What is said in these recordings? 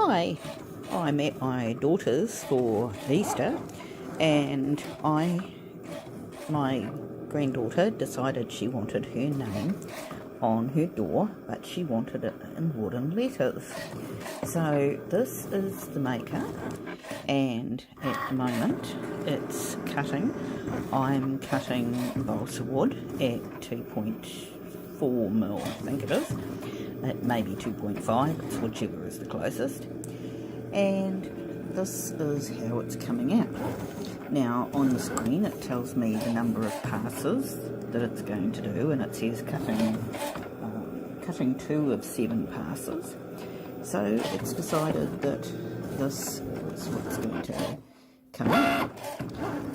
Hi, I'm at my daughter's for Easter, and my granddaughter decided she wanted her name on her door, but she wanted it in wooden letters. So this is the maker, and at the moment it's cutting. I'm cutting balsa wood at 2.4 mil, I think it is. It may be 2.5, it's whichever is the closest. And this is how it's coming out. Now on the screen it tells me the number of passes that it's going to do, and it says cutting 2 of 7 passes. So it's decided that this is what's going to come out.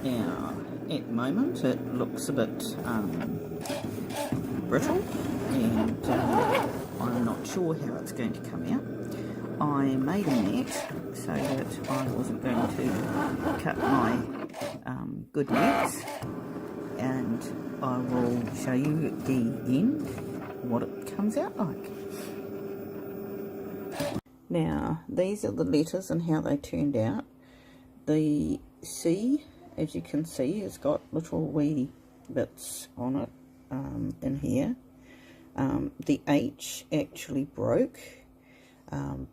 Now at the moment it looks a bit brittle, and I'm not sure how it's going to come out. I made a net so that I wasn't going to cut my good nets, and I will show you at the end what it comes out like. Now these are the letters and how they turned out. The C, as you can see, has got little wee bits on it in here. The H actually broke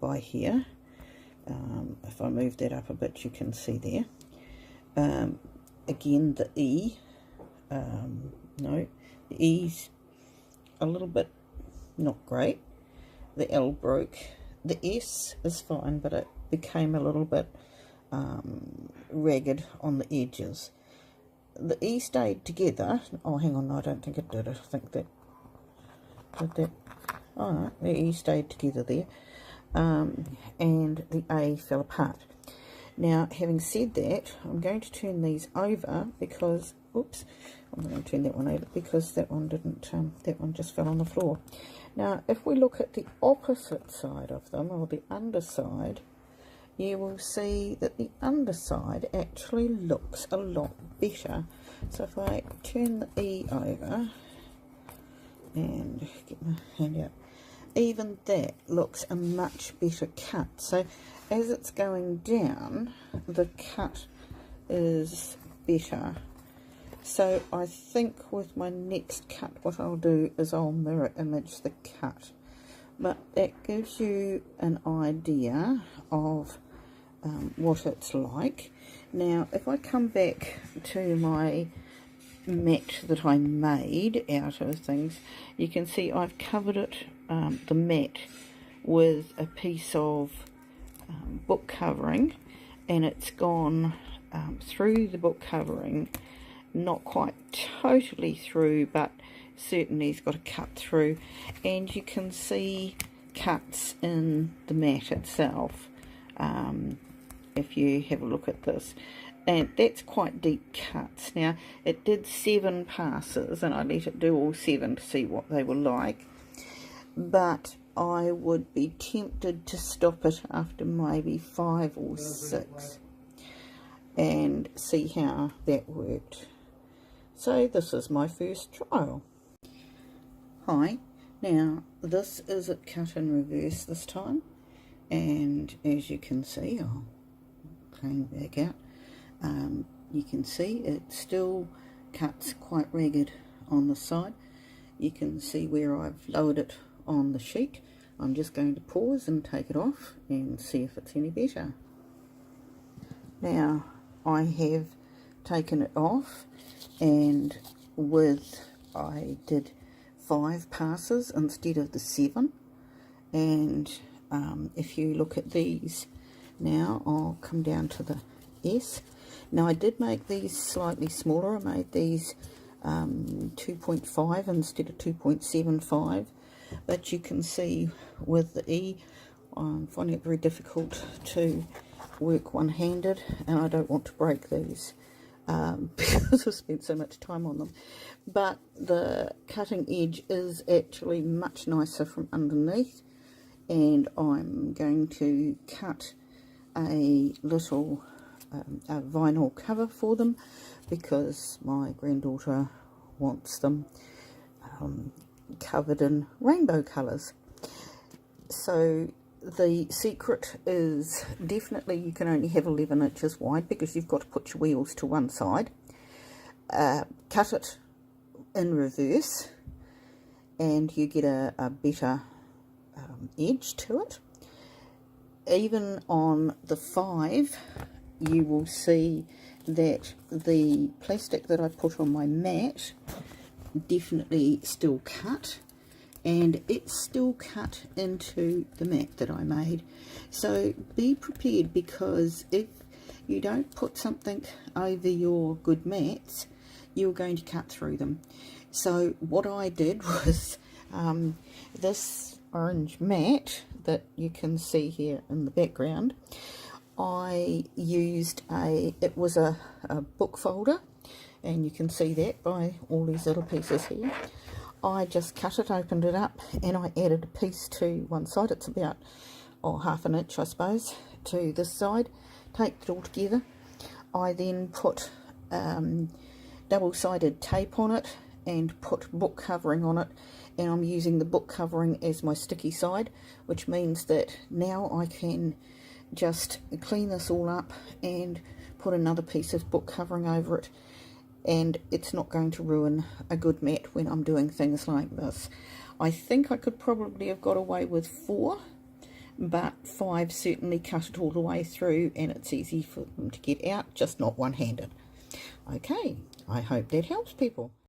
by here. If I move that up a bit, you can see there. Again, the E, no, the E's a little bit not great. The L broke. The S is fine, but it became a little bit ragged on the edges. The E stayed together. Oh, hang on, no, I don't think it did. I think that did that. Oh, no, the E stayed together there. And the A fell apart. Now, having said that, I'm going to turn these over because, oops, I'm going to turn that one over because that one didn't, that one just fell on the floor. Now, if we look at the opposite side of them, or the underside, you will see that the underside actually looks a lot better. So if I turn the E over and get my hand out, even that looks a much better cut. So as it's going down, the cut is better. So I think with my next cut, what I'll do is I'll mirror image the cut. But that gives you an idea of what it's like. Now if I come back to my mat that I made out of things, you can see I've covered it, the mat, with a piece of book covering, and it's gone through the book covering, not quite totally through, but certainly it's got a cut through, and you can see cuts in the mat itself if you have a look at this. And that's quite deep cuts. Now it did 7 passes, and I let it do all 7 to see what they were like, but I would be tempted to stop it after maybe 5 or 6 and see how that worked. So this is my first trial. Hi, now this is it cut in reverse this time, and as you can see, I'll clean back out. You can see it still cuts quite ragged on the side. You can see where I've lowered it on the sheet. I'm just going to pause and take it off and see if it's any better. Now I have taken it off, and I did 5 passes instead of the 7, and if you look at these now, I'll come down to the S. Now I did make these slightly smaller. I made these 2.5 instead of 2.75, but you can see with the E, I'm finding it very difficult to work one-handed, and I don't want to break these because I've spent so much time on them. But the cutting edge is actually much nicer from underneath, and I'm going to cut a little a vinyl cover for them because my granddaughter wants them covered in rainbow colours. So the secret is definitely you can only have 11 inches wide because you've got to put your wheels to one side. Cut it in reverse and you get a better edge to it. Even on the 5, you will see that the plastic that I put on my mat definitely still cut, and it's still cut into the mat that I made. So be prepared, because if you don't put something over your good mats, you're going to cut through them. So what I did was this orange mat that you can see here in the background, I used it was a book folder, and you can see that by all these little pieces here. I just cut it, opened it up, and I added a piece to one side. It's about half an inch, I suppose, to this side. Taped it all together. I then put double-sided tape on it and put book covering on it, and I'm using the book covering as my sticky side, which means that now I can just clean this all up and put another piece of book covering over it, and it's not going to ruin a good mat when I'm doing things like this. I think I could probably have got away with 4, but 5 certainly cut it all the way through, and it's easy for them to get out, just not one-handed. Okay, I hope that helps people.